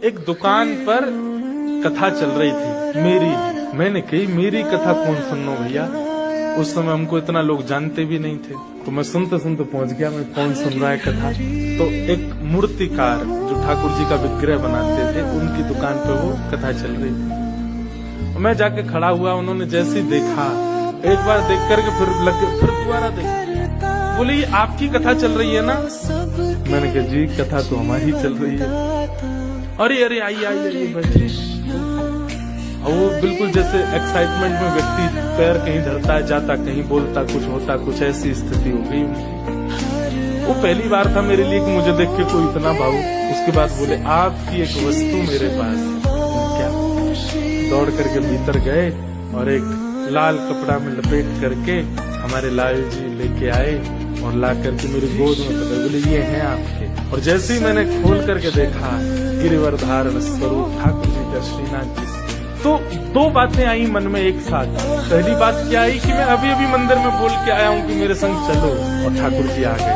एक दुकान पर कथा चल रही थी मेरी। मैंने कही मेरी कथा कौन सुनो भैया, उस समय हमको इतना लोग जानते भी नहीं थे। तो मैं सुनते सुनते पहुंच गया मैं कौन सुन रहा है कथा। तो एक मूर्तिकार जो ठाकुर जी का विग्रह बनाते थे उनकी दुकान पे वो कथा चल रही थी। मैं जाके खड़ा हुआ, उन्होंने जैसे ही देखा, एक बार देख करके फिर दोबारा देखा। बोले ये आपकी कथा चल रही है ना? मैंने कहा जी कथा तो हमारी चल रही है। अरे अरे आइए आइए बैठिए। और वो बिल्कुल जैसे एक्साइटमेंट में व्यक्ति पैर कहीं धरता है, जाता कहीं, बोलता कुछ, होता कुछ, ऐसी स्थिति हो गई उनकी। वो पहली बार था मेरे लिए कि मुझे देख के कोई इतना भावुक। उसके बाद बोले आपकी एक वस्तु मेरे पास है। क्या? दौड़ करके भीतर गए और एक लाल कपड़ा में लपेट करके हमारे लाल जी लेके आए और ला करके मेरी गोद में पकड़, बोले ये हैं आपके। और जैसे ही मैंने खोल करके देखा, गिरिवर धारण स्वरूप ठाकुर जी का, श्रीनाथ जी। तो दो बातें आई मन में एक साथ। पहली बात क्या आई कि मैं अभी अभी मंदिर में बोल के आया हूँ कि मेरे संग चलो, और ठाकुर जी आ गए।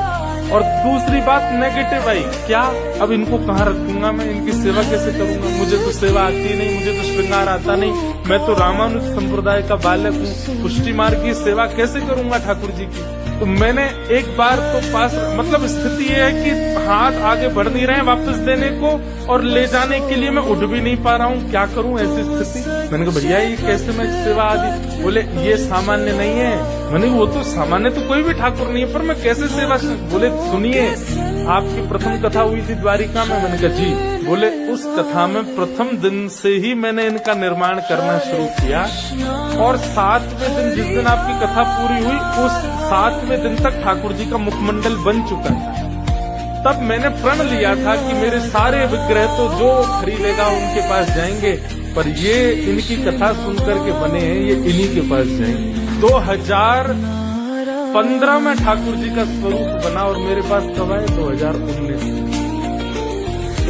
और दूसरी बात नेगेटिव आई, क्या अब इनको कहाँ रखूंगा मैं, इनकी सेवा कैसे करूंगा? मुझे तो सेवा आती नहीं, मुझे तो श्रृंगार आता नहीं, मैं तो रामानुज संप्रदाय का बालक हूँ, पुष्टि मार्ग की सेवा कैसे करूंगा ठाकुर जी की? तो मैंने एक बार तो पास, मतलब स्थिति ये है कि हाथ आगे बढ़ नहीं रहे वापस देने को, और ले जाने के लिए मैं उठ भी नहीं पा रहा हूँ, क्या करूँ ऐसी स्थिति? मैंने कहा भैया ये कैसे मैं सेवा आदि? बोले ये सामान्य नहीं है। मैंने वो तो सामान्य तो कोई भी ठाकुर नहीं है, पर मैं कैसे सेवा? बोले सुनिए, आपकी प्रथम कथा हुई थी द्वारिका में। मैंने कहा जी। बोले उस कथा में प्रथम दिन से ही मैंने इनका निर्माण करना शुरू किया, और 7वें दिन जिस दिन आपकी कथा पूरी हुई, उस 7वें दिन तक ठाकुर जी का मुखमंडल बन चुका था। तब मैंने प्रण लिया था कि मेरे सारे विग्रह तो जो खरीदेगा उनके पास जाएंगे, पर ये इनकी कथा सुनकर के बने हैं, ये इन्हीं के पास जाएंगे। 2015 में ठाकुर जी का स्वरूप बना, और मेरे पास कब आए? 2019।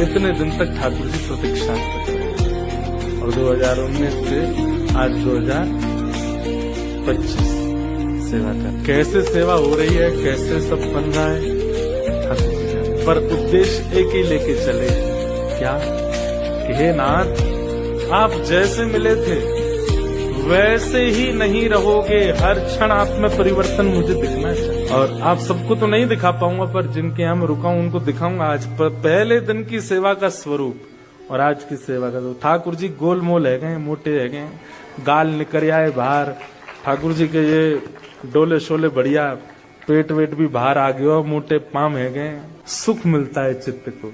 इतने दिन तक ठाकुर जी प्रतीक्षा करते, और 2019 से आज 2025 सेवा कर। कैसे सेवा हो रही है, कैसे सब बन रहा है, ठाकुर जी जाने। पर उद्देश्य एक ही लेके चले, क्या कि हे नाथ, आप जैसे मिले थे वैसे ही नहीं रहोगे, हर क्षण आप में परिवर्तन मुझे दिखना चाहिए। और आप सबको तो नहीं दिखा पाऊंगा, पर जिनके यहाँ मैं रुका हूं उनको दिखाऊंगा। आज पहले दिन की सेवा का स्वरूप और आज की सेवा का स्वरूप। ठाकुर जी गोलमोल है गए, मोटे है गए, गाल निकल आए बाहर। ठाकुर जी के ये डोले शोले बढ़िया, पेट वेट भी बाहर आ गया, मोटे पाम है गए। सुख मिलता है चित्त को।